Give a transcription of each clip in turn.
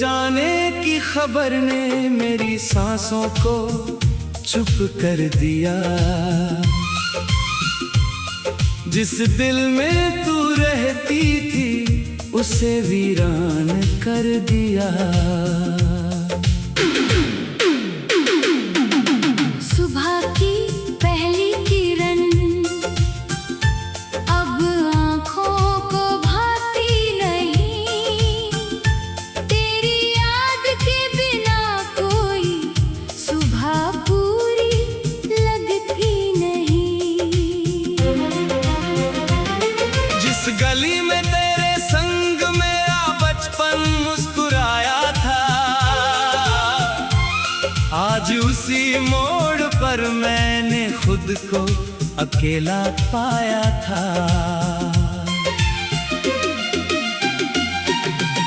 जाने की खबर ने मेरी सांसों को चुप कर दिया। जिस दिल में तू रहती थी उसे वीरान कर दिया। सुबह की पहली किरण अब आँखों को भाती नहीं। तेरी याद के बिना कोई सुबह पूरी लगती नहीं। जिस गली में तेरे संग मेरा बचपन मुस्कुराया था, आज उसी मोड़ पर मैंने खुद को अकेला पाया था।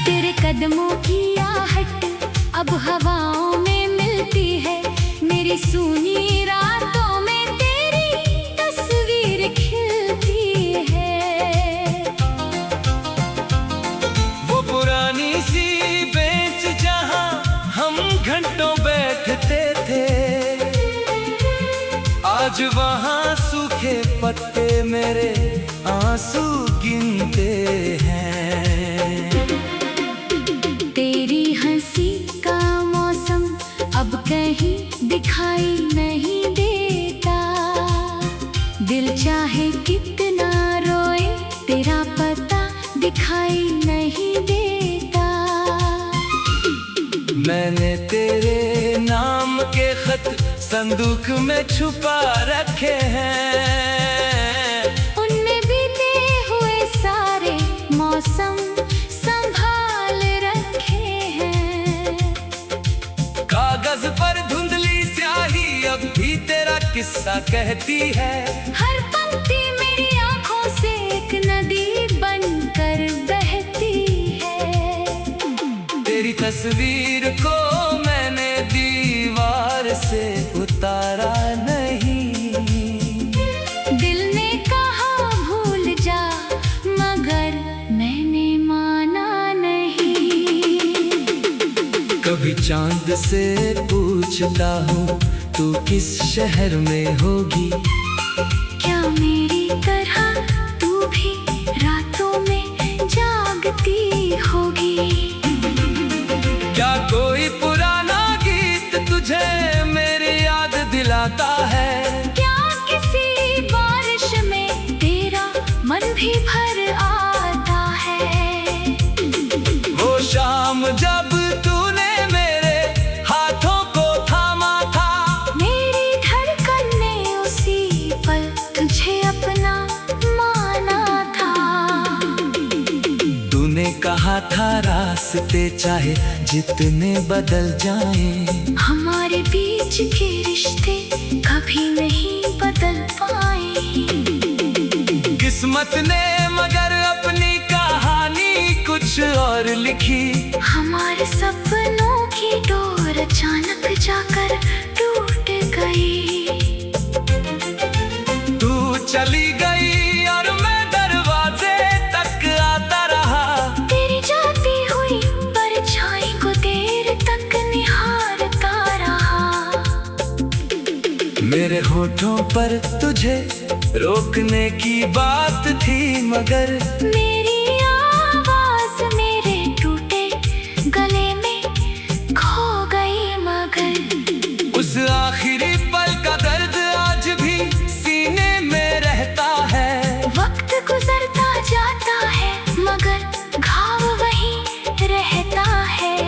तेरे कदमों की आहट अब हवाओं में मिलती है। मेरी सूनी रातों में तेरी तस्वीर खिलती है। वो पुरानी सी बेंच जहां हम घंटों बैठते थे, आज वहां सूखे पत्ते मेरे आंसू गिनते हैं। तेरी हंसी का मौसम अब कहीं दिखाई नहीं देता। दिल चाहे कितना रोए तेरा पता दिखाई नहीं देता। मैंने तेरे नाम के खत संदूक में छुपा रखे हैं। उनमें बीते हुए सारे मौसम संभाल रखे हैं। कागज पर धुंधली स्याही अब भी तेरा किस्सा कहती है। हर पंक्ति मेरी आंखों से एक नदी बनकर बहती है। तेरी तस्वीर को मैंने दीवार से उतारा नहीं। दिल ने कहा भूल जा मगर मैंने माना नहीं। कभी चांद से पूछता हूँ तू किस शहर में होगी। क्या मेरी तरह तू भी रातों में जागती होगी। क्या कोई पुराना गीत तुझे मेरी याद दिलाता है। क्या किसी बारिश में तेरा मन भी भर आता है। वो शाम जब तूने मेरे हाथों को थामा था, मेरी धड़कन ने उसी पल तुझे अपना माना था। तूने कहा था रास्ते चाहे जितने बदल जाएं, हमारे बीच के रिश्ते कभी नहीं बदल पाए। किस्मत ने मगर अपनी कहानी कुछ और लिखी। हमारे सपनों की डोर अचानक जाकर टूट गई। तू चली गई और मैं दरवाजे तक आता रहा। तेरी जाती हुई परछाई को देर तक निहारता रहा। मेरे होठों पर तुझे रोकने की बात थी मगर मेरी आवाज मेरे टूटे गले में खो गई मगर। उस आखिरी पल का दर्द आज भी सीने में रहता है। वक्त गुजरता जाता है मगर घाव वहीं रहता है।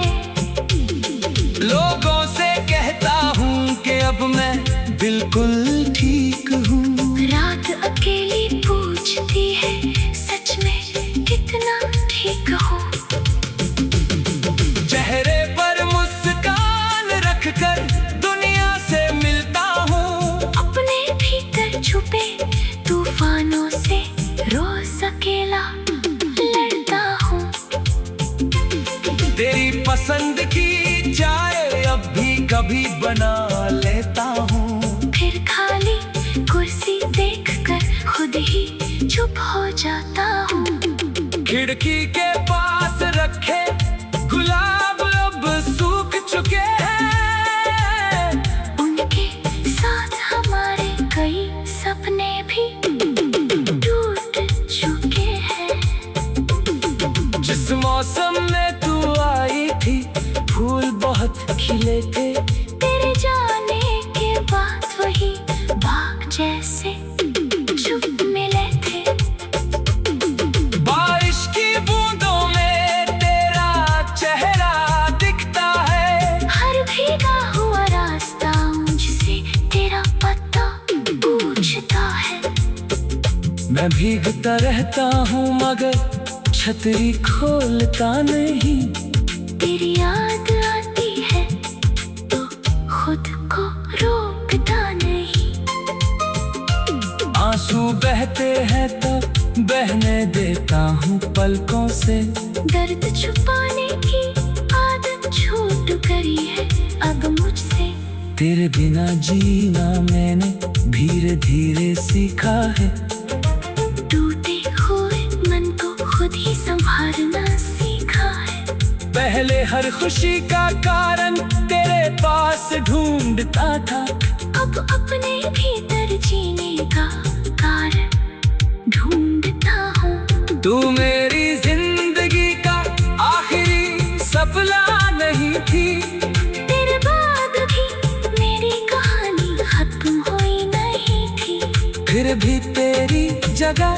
लोगों से कहता हूँ कि अब मैं बिल्कुल ठीक हूँ। रात अकेली पूछती है सच में कितना ठीक हो। चेहरे पर मुस्कान रखकर दुनिया से मिलता हूँ। अपने भीतर छुपे तूफानों से रोज अकेला लड़ता हूँ। तेरी पसंद की चाय अब भी कभी बना लेता हूँ। फिर खाली कुर्सी देखकर खुद ही चुप हो जाता हूँ। खिड़की के पास रखे गुलाब मिले थे, तेरे जाने के बाद वही बाग जैसे चुप मिले थे। बारिश की बूंदों में तेरा चेहरा दिखता है, हर भीगा हुआ रास्ता मुझसे तेरा पता पूछता है। मैं भीगता रहता हूँ मगर छतरी खोलता नहीं। तेरी याद आती है तो खुद को रोकता नहीं। आंसू बहते हैं तो बहने देता हूँ पलकों से। दर्द छुपाने की आदत छूट गई है अब मुझसे। तेरे बिना जीना मैंने धीरे धीरे सीखा है। टूटे हुए मन को खुद ही संभालना सीखा है। पहले हर खुशी का कारण तेरे पास ढूंढता था, अब अपने भीतर जीने का कारण ढूंढता हूँ। तू मेरी जिंदगी का आखिरी सपना नहीं थी। तेरे बाद भी मेरी कहानी खत्म हुई नहीं थी। फिर भी तेरी जगह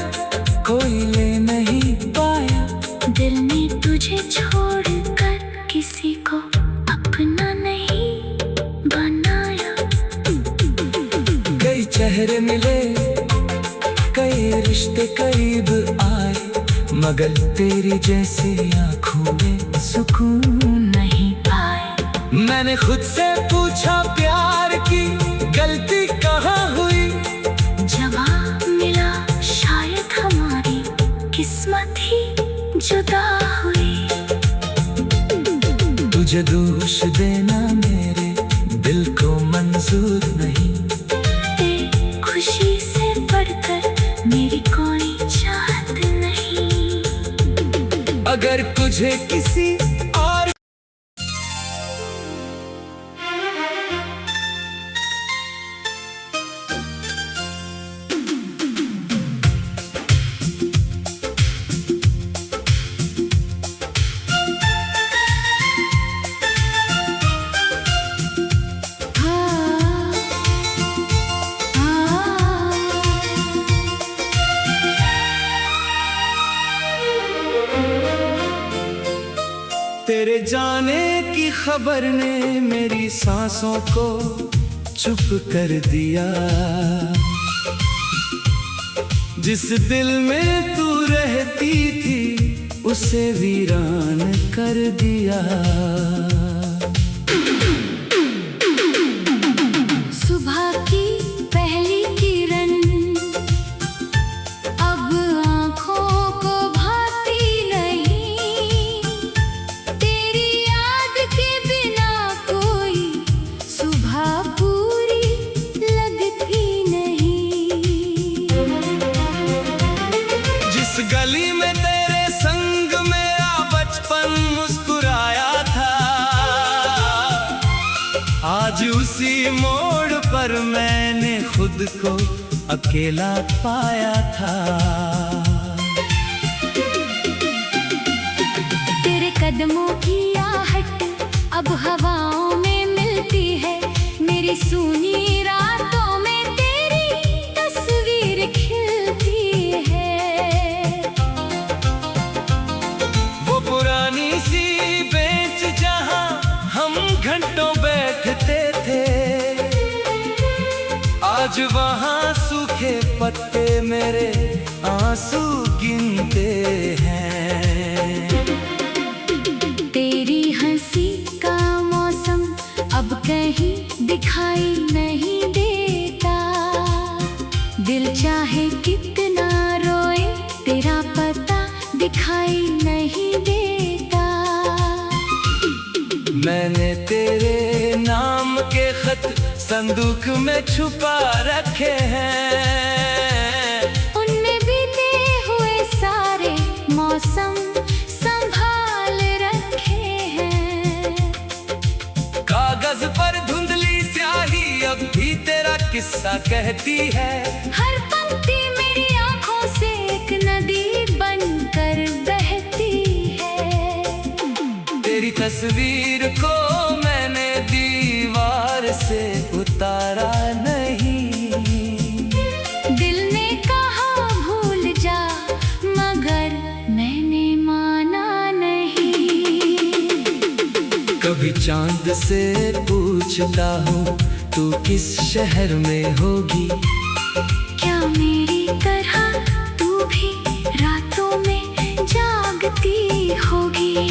कोई ले नहीं पाया। दिल ने तुझे छोड़कर किसी को अपना नहीं बनाया। कई चेहरे मिले, कई रिश्ते करीब आए, मगर तेरी जैसी आंखों में सुकून नहीं पाए। मैंने खुद से पूछा प्यार की गलती कहाँ हुई। जवाब मिला शायद हमारी किस्मत ही जुदा हुई। तुझे दोष देना मेरे दिल को मंजूर नहीं। तेरी खुशी से बढ़कर मेरी कोई चाहत नहीं। अगर तुझे किसी और तेरे जाने की खबर ने मेरी सांसों को चुप कर दिया। जिस दिल में तू रहती थी उसे वीरान कर दिया। सुबह की पहली किरण अब आँखों को भाती नहीं। तेरी याद के बिना कोई सुबह पूरी लगती नहीं। जिस गली में तेरे संग मेरा बचपन मुस्कुराया था, आज उसी मोड़ पर मैंने खुद को अकेला पाया था। तेरे कदमों की आहट अब हवाओं में मिलती है। मेरी सूनी रातों में तेरी तस्वीर खिलती है। वो पुरानी सी बेंच जहां हम घंटों बैठते थे, आज वहां सूखे पत्ते मेरे आंसू गिनते हैं। तेरी हंसी का मौसम अब कहीं दिखाई नहीं देता। दिल चाहे कितना रोए तेरा पता दिखाई नहीं देता। मैंने तेरे नाम के खत संदूक में छुपा रखे हैं। उनमें बीते हुए सारे मौसम संभाल रखे हैं। कागज पर धुंधली स्याही अब भी तेरा किस्सा कहती है। हर पंक्ति मेरी आंखों से एक नदी बनकर बहती है। तेरी तस्वीर को मैंने दीवार से उतारा नहीं। दिल ने कहा भूल जा, मगर मैंने माना नहीं। कभी चांद से पूछता हूँ तू किस शहर में होगी। क्या मेरी तरह तू भी रातों में जागती होगी।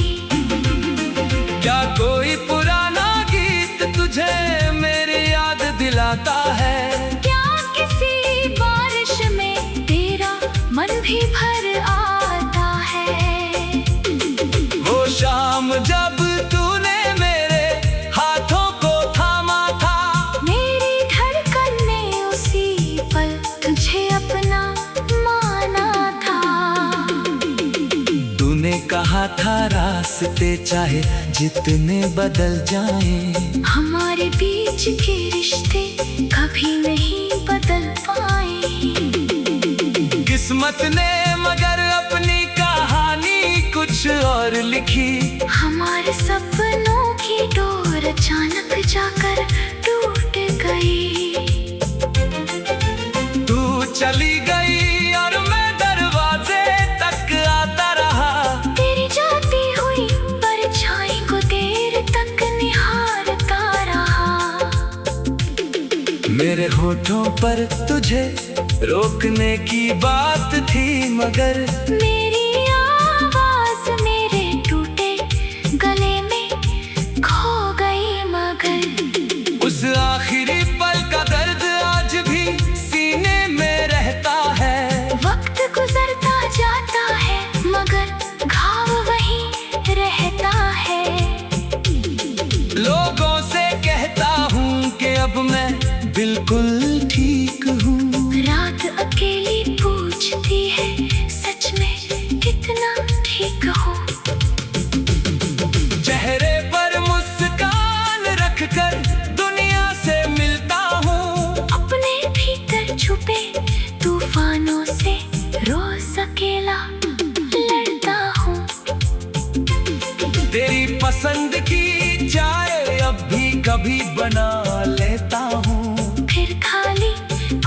क्या कोई पुराना गीत तुझे मेरी याद दिलाता है। क्या किसी बारिश में तेरा मन भी भर आता है। वो शाम जब तूने मेरे हाथों को थामा था। मेरी धड़कन ने उसी पल तुझे अपना माना था। तूने कहा था रास्ते चाहे जितने बदल जाएं, हमारे बीच के रिश्ते कभी नहीं बदल पाए। किस्मत ने मगर अपनी कहानी कुछ और लिखी। हमारे सपनों की डोर अचानक जाकर टूट गई। तू चली गई और मैं दरवाजे तक आता रहा। तेरी जाती हुई परछाई को देर तक निहारता रहा। मेरे होठों पर तुझे रोकने की बात थी, मगर मेरी आवाज मेरे टूटे गले में खो गई। मगर उस आखिरी पल का दर्द आज भी सीने में रहता है। वक्त गुजरता जाता है मगर घाव वहीं रहता है। लोगों से कहता हूँ कि अब मैं बिल्कुल ठीक हूँ। रात अकेली पूछती है सच में कितना ठीक हो। चेहरे पर मुस्कान रखकर दुनिया से मिलता हूँ। अपने भीतर छुपे तूफानों से रोज अकेला लड़ता हूँ। तेरी पसंद की चाय अब भी कभी बना लेता हूँ। फिर खाली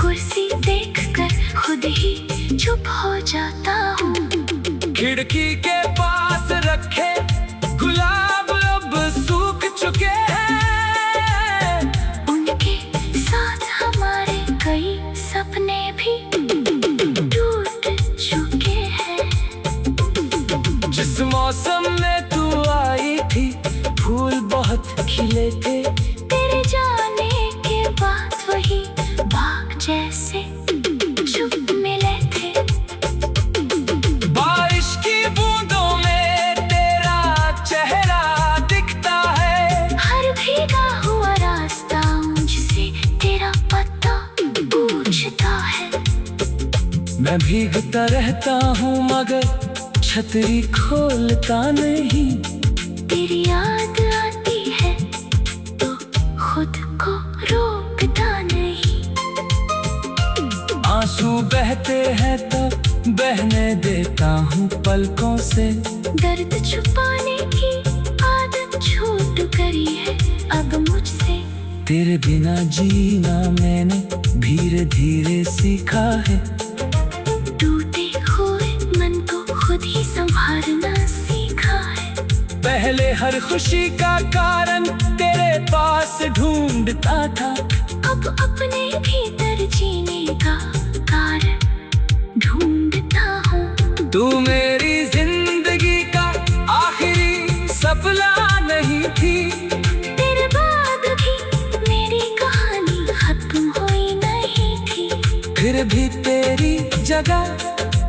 कुर्सी देखकर खुद ही चुप हो जाता हूँ। खिड़की के पास रखे गुलाब अब सूख चुके हैं। उनके साथ हमारे कई सपने भी टूट चुके हैं। जिस मौसम में तू आई थी फूल बहुत खिले थे। तेरे जाने के बाद वही बाग जैसे चुप मिले थे। बारिश की बूंदों में तेरा चेहरा दिखता है। हर भीगा हुआ रास्ता मुझसे तेरा पता पूछता है। मैं भीगता रहता हूँ मगर छतरी खोलता नहीं। तेरी याद आती है तो खुद को रोकता नहीं। आंसू बहते हैं तो बहने देता हूँ पलकों से। दर्द छुपाने की आदत छूट गई है अब मुझसे। तेरे बिना जीना मैंने धीरे धीरे सीखा है। टूटे हुए मन को खुद ही संभालना सीखा है। पहले हर खुशी का कारण तेरे पास ढूंढता था। अब अपने भीतर जीने का कारण ढूंढता हूँ। तू मेरी जिंदगी का आखिरी सपना नहीं थी। तेरे बाद भी मेरी कहानी खत्म हुई नहीं थी। फिर भी तेरी जगह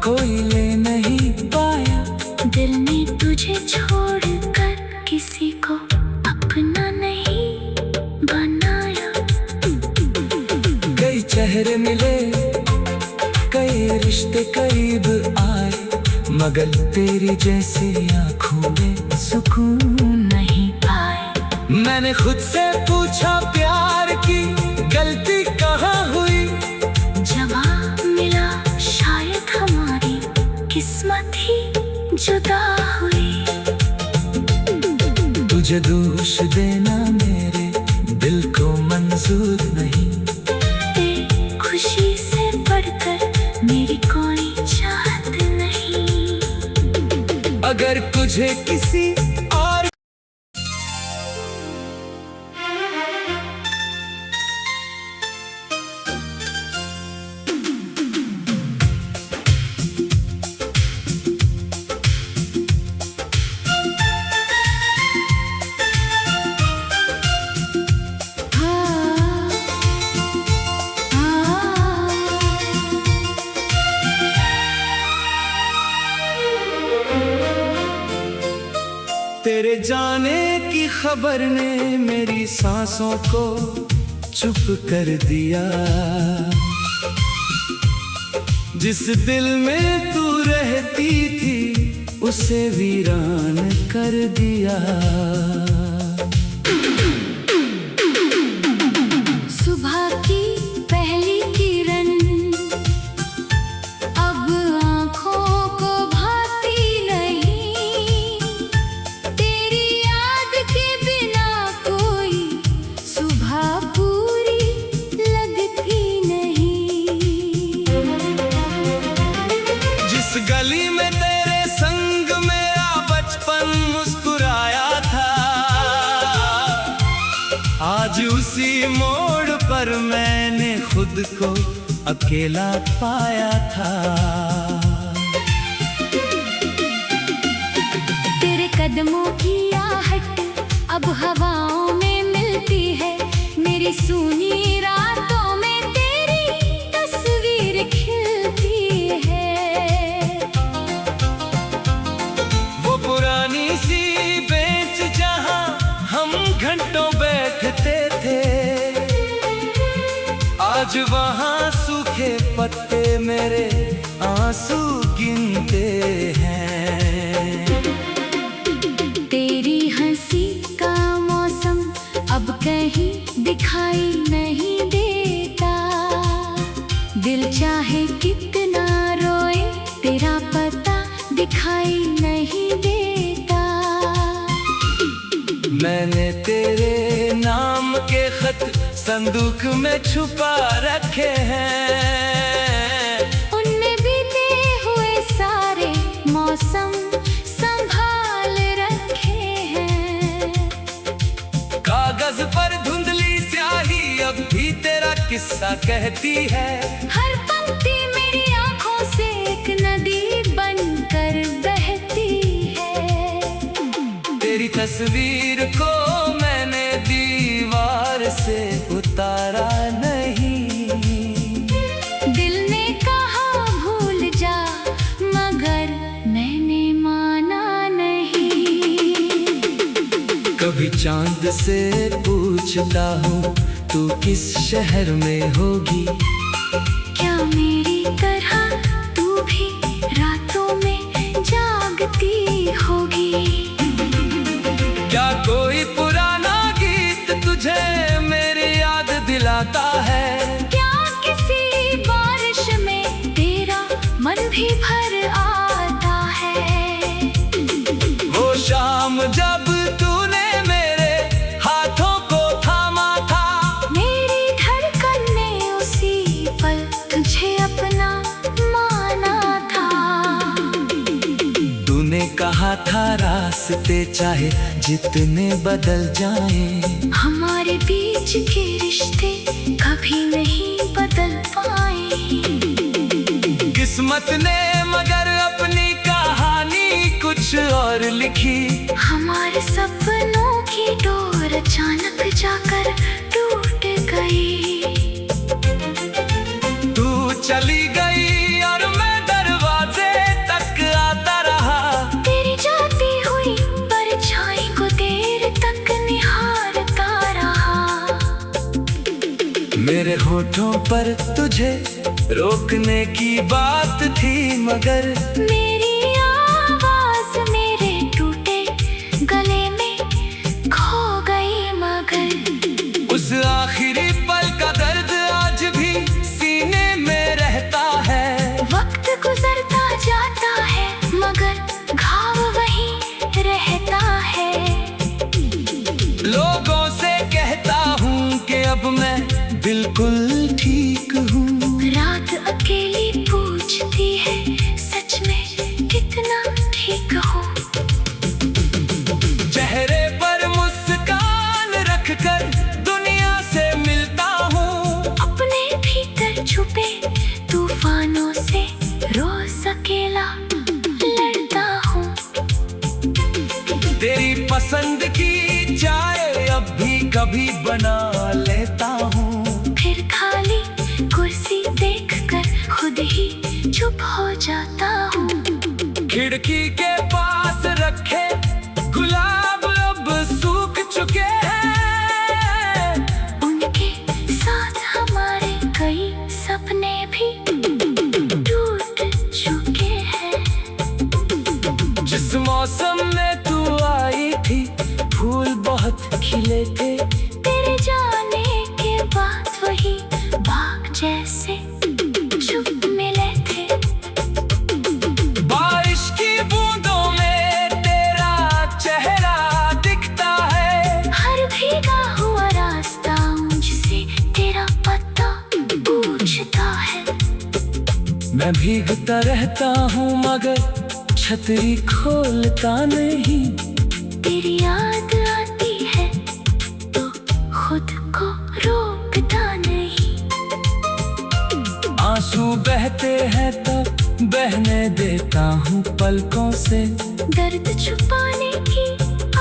कोई ले नहीं पाया। दिल ने तुझे छोड़कर किसी को अपना नहीं बनाया। कई चेहरे मिले कई रिश्ते करीब आए, मगर तेरी जैसी आंखों में सुकून नहीं पाए। मैंने खुद से पूछा प्यार की गलती कहाँ हुई। जवाब मिला शायद हमारी किस्मत ही जुदा हुई। तुझे दोष देना मेरे तुझे किसी और। तेरे जाने की खबर ने मेरी सांसों को चुप कर दिया। जिस दिल में तू रहती थी उसे वीरान कर दिया। सुबह की पहली किरण अब आँखों को भाती नहीं। तेरी याद के बिना कोई सुबह पूरी लगती नहीं। जिस गली में तेरे संग मेरा बचपन मुस्कुराया था, आज उसी मोड़ पर मैंने खुद को अकेला पाया था। तेरे कदमों की आहट अब हवाओं में मिलती है। मेरी सूनी रातों में तेरी तस्वीर खिलती है। वो पुरानी सी बेंच जहां हम घंटों बैठते थे, आज वहां सूखे पत्ते मेरे आंसू गिनते हैं। तेरी हंसी का मौसम अब कहीं दिखाई नहीं देता। दिल चाहे कितना रोए तेरा पता दिखाई नहीं देता। मैंने तेरे नाम के खत संदूक में छुपा रखे हैं। उनमें बीते हुए सारे मौसम संभाल रखे हैं। कागज पर धुंधली स्याही अब भी तेरा किस्सा कहती है। हर पंक्ति मेरी आंखों से एक नदी बनकर बहती है। तेरी तस्वीर को मैंने दीवार से उतारा नहीं। दिल ने कहा भूल जा मगर मैंने माना नहीं। कभी चांद से पूछता हूँ तू किस शहर में होगी। क्या मेरी तरह तू भी रातों में जागती होगी। क्या कोई पुराना गीत तुझे मेरी याद दिलाता है। क्या किसी बारिश में तेरा मन भी भर आता है। वो शाम जब तूने मेरे हाथों को थामा था, मेरी धड़कन ने उसी पल तुझे अपना माना था। तूने कहा था रास्ते चाहे जितने बदल जाएं, हमारे बीच के रिश्ते कभी नहीं बदल पाए। किस्मत ने मगर अपनी कहानी कुछ और लिखी। हमारे सपनों की डोर अचानक जाकर टूट गई। तू चली गई और मैं दरवाजे तक आता रहा। तेरी जाती हुई परछाई को देर तक निहारता रहा। मेरे होठों पर तुझे रोकने की बात थी मगर मेरी आवाज मेरे टूटे गले में खो गई मगर। उस आखिरी पल का दर्द आज भी सीने में रहता है। वक्त गुजरता जाता है मगर घाव वहीं रहता है। लोगों से कहता हूँ कि अब मैं बिल्कुल ठीक हूँ। रात अकेली पूछती है सच में कितना ठीक हो। खिड़की के पास रखे गुलाब अब सूख चुके हैं। उनके साथ हमारे कई सपने भी टूट चुके हैं। जिस मौसम में तू आई थी फूल बहुत खिले थे, तेरे जाने के बाद वही बाग जैसे चुप मिले थे। बारिश की बूंदों में तेरा चेहरा दिखता है, हर भीगा हुआ रास्ता मुझसे तेरा पता पूछता है। मैं भीगता रहता हूँ मगर छतरी खोलता नहीं। तेरी याद आती है तो खुद को रोकता नहीं। आंसू बहते हैं तो बहने देता हूँ पलकों से। दर्द छुपाने की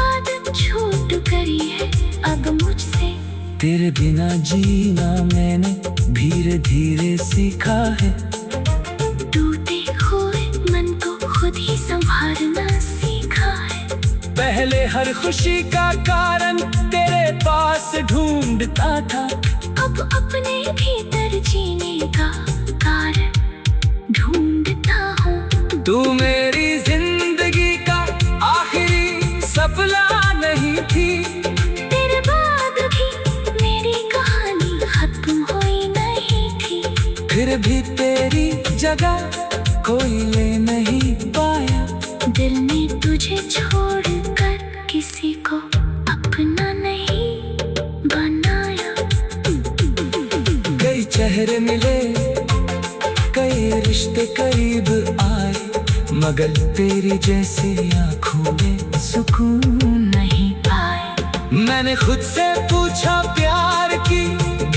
आदत छूट करी है अब मुझसे। तेरे बिना जीना मैंने धीरे धीरे सीखा है। टूटे हुए मन को खुद ही संभालना सीखा है। पहले हर खुशी का कारण तेरे पास ढूंढता था, अब अपने भीतर जीने का कारण ढूंढता हूँ। तू मेरी जिंदगी का आखिरी सपना नहीं थी। तेरे बाद भी मेरी कहानी खत्म हुई नहीं थी। फिर भी तेरी जगह कोई ले नहीं पाया। दिल ने तुझे छोड़कर किसी को अपना नहीं बनाया। कई चेहरे मिले, कई रिश्ते करीब आए, मगर तेरी जैसी आंखों में सुकून नहीं पाए। मैंने खुद से पूछा प्यार की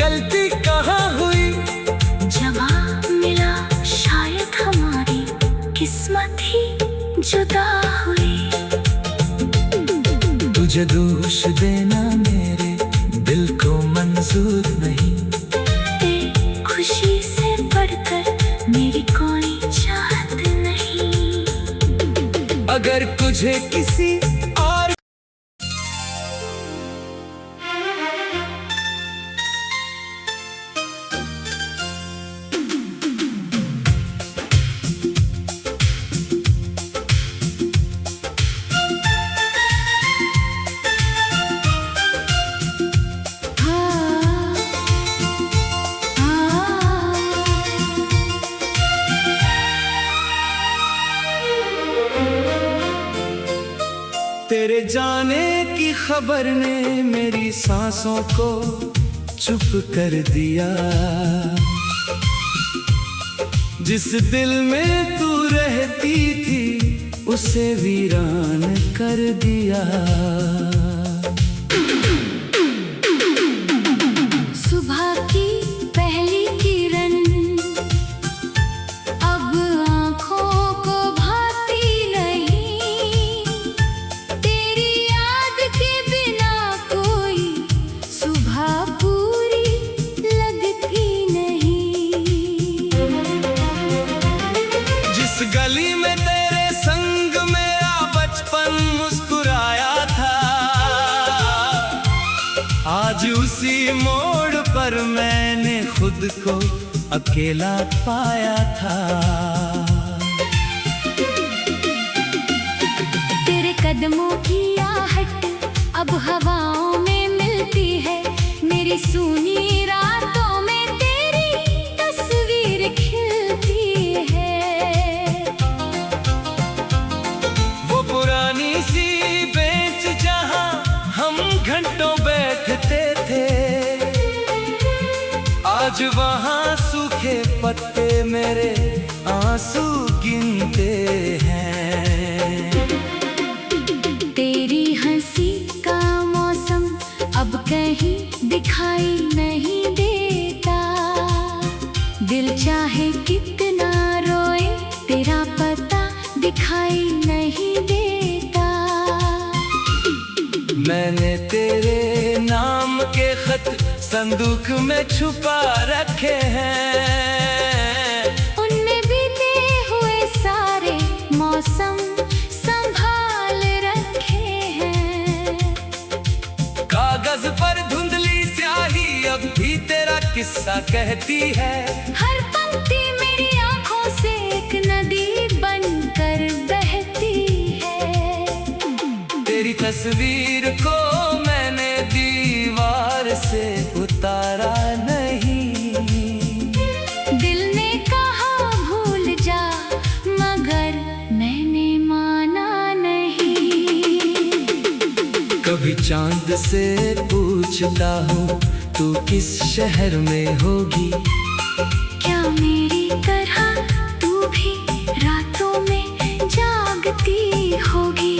गलती कहाँ हुई। जवाब मिला शायद हमारी किस्मत ही जुदा हुई। तुझे दोष देना मेरे दिल को मंजूर नहीं। तेरी खुशी से बढ़कर मेरी कोई चाहत नहीं। अगर तुझे किसी और तेरे जाने की खबर ने मेरी सांसों को चुप कर दिया। जिस दिल में तू रहती थी उसे वीरान कर दिया। सुबह की पहली किरण अब आँखों को भाती नहीं। तेरी याद के बिना कोई सुबह पूरी लगती नहीं। जिस गली में तेरे संग मेरा बचपन मुस्कुराया था, आज उसी मोड़ पर मैंने खुद को अकेला पाया था। तेरे कदमों की आहट अब हवाओं में मिलती है। मेरी सूनी रातों में तेरी तस्वीर खिलती है। वो पुरानी सी बेंच जहां हम घंटों बैठते थे, आज वहां सूखे पत्ते मेरे आंसू गिनते हैं। तेरी हंसी का मौसम अब कहीं दिखाई नहीं देता। दिल चाहे कितना रोए तेरा पता दिखाई नहीं देता। मैंने तेरे नाम के खत संदूक में छुपा रखे हैं। उनमें बीते हुए सारे मौसम किस्सा कहती है। हर पंक्ति मेरी आंखों से एक नदी बनकर बहती है। तेरी तस्वीर को मैंने दीवार से उतारा नहीं। दिल ने कहा भूल जा, मगर मैंने माना नहीं। कभी चांद से पूछता हूँ तू किस शहर में होगी। क्या मेरी तरह तू भी रातों में जागती होगी।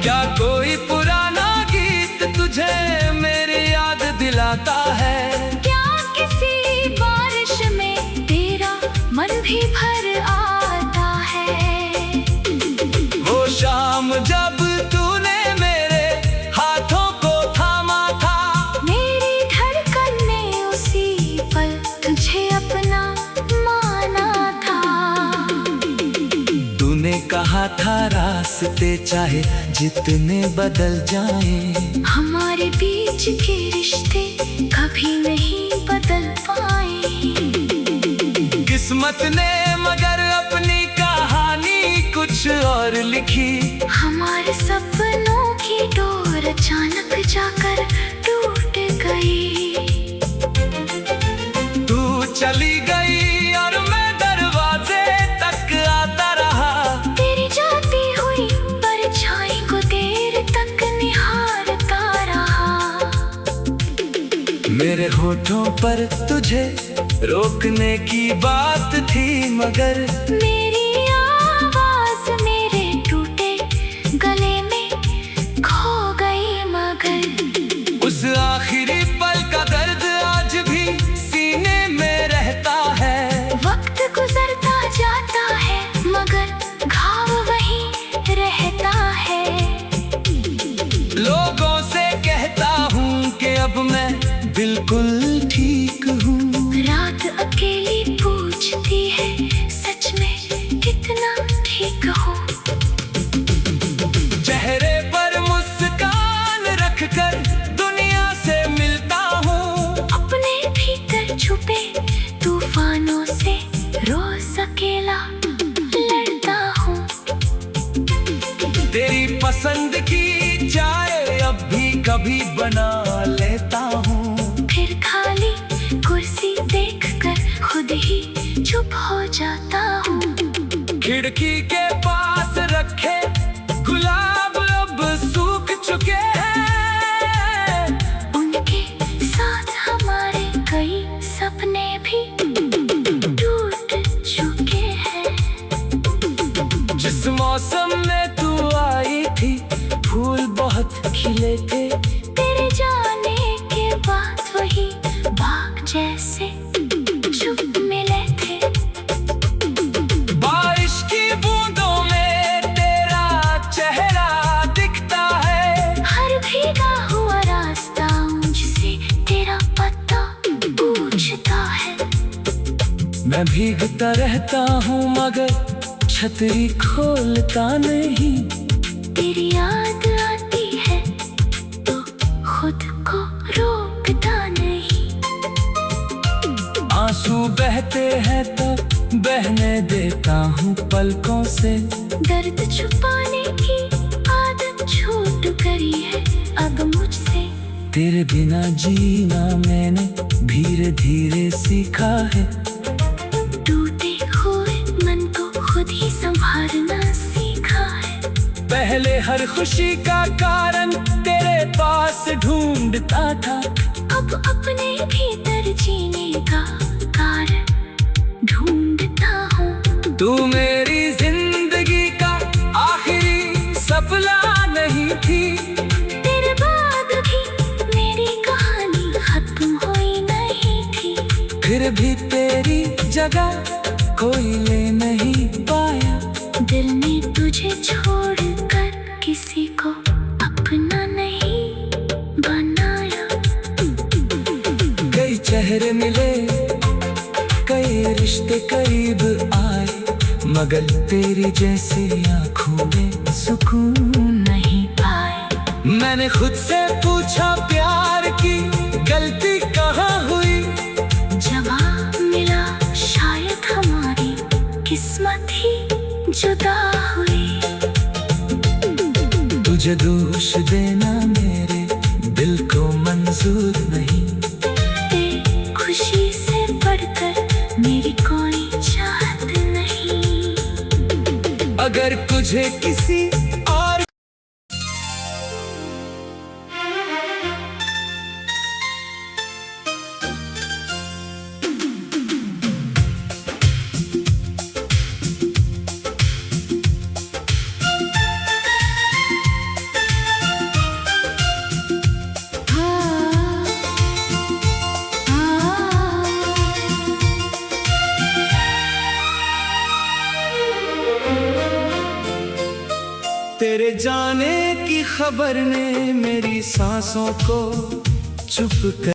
क्या कोई पुराना गीत तुझे मेरी याद दिलाता है। क्या किसी बारिश में तेरा मन भी भर आता है। वो शाम जब तूने मेरे हाथों को थामा था। मेरी धड़कन ने उसी पल तुझे अपना माना था। तूने कहा था रास्ते चाहे जितने बदल जाएं, हमारे बीच के रिश्ते कभी नहीं बदल पाए। किस्मत ने मगर अपनी कहानी कुछ और लिखी। हमारे सपनों की डोर अचानक जाकर टूट गई। तू चली गई और मैं दरवाजे तक आता रहा। तेरी जाती हुई परछाई को देर तक निहारता रहा। मेरे होठों पर तुझे रोकने की बात थी, मगर मेरी आवाज मेरे टूटे गले में खो गई। मगर उस आखिरी पल का दर्द आज भी सीने में रहता है। वक्त गुजरता जाता है मगर घाव वहीं रहता है। लोगों से कहता हूँ कि अब मैं बिल्कुल ठीक हूँ। रात अकेली पूछती है सच में कितना ठीक हो। चेहरे पर मुस्कान रखकर दुनिया से मिलता हूँ। अपने भीतर छुपे तूफानों से रोज अकेला लड़ता हूँ। तेरी पसंद की चाय अब भी कभी बना लेता हूँ। फिर खाली कुर्सी देखकर खुद ही चुप हो जाता हूँ। खिड़की के पास रखे गुलाब अब सूख चुके हैं। उनके साथ हमारे कई सपने भी टूट चुके हैं। जिस मौसम में तू आई थी फूल बहुत खिले थे। तेरे जाने के बाद वही बाग जैसे चुप मिले थे। बारिश की बूंदों में तेरा चेहरा दिखता है। हर भीगा हुआ रास्ता मुझसे तेरा पता पूछता है। मैं भीगता रहता हूँ मगर छतरी खोलता नहीं। तेरी याद आती है तो खुद को रोकता नहीं। आंसू बहते हैं तो बहने देता हूँ पलकों से। दर्द छुपाने की आदत छूट गई है अब मुझसे। तेरे बिना जीना मैंने धीरे धीरे सीखा है। टूटे हुए मन को खुद ही संभालना सीखा है। पहले हर खुशी का कारण तेरे पास ढूंढता था। अब अपने भीतर जीने का कारण ढूंढता हूँ। तू मेरी जिंदगी का आखिरी सपना नहीं थी। तेरे बाद भी मेरी कहानी खत्म हुई नहीं थी। फिर भी तेरी जगह कोई ले नहीं पाया। दिल ने तुझे छोड़कर किसी को अपना नहीं बनाया। कई चेहरे मिले कई रिश्ते करीब आए, मगर तेरी जैसी आंखों में सुकून नहीं पाए। मैंने खुद से पूछा प्यार की गलती कहाँ तुझे दोष देना मेरे दिल को मंजूर नहीं। तेरी खुशी से बढ़कर मेरी कोई चाहत नहीं। अगर तुझे किसी और तेरे जाने की खबर ने मेरी सांसों को चुप कर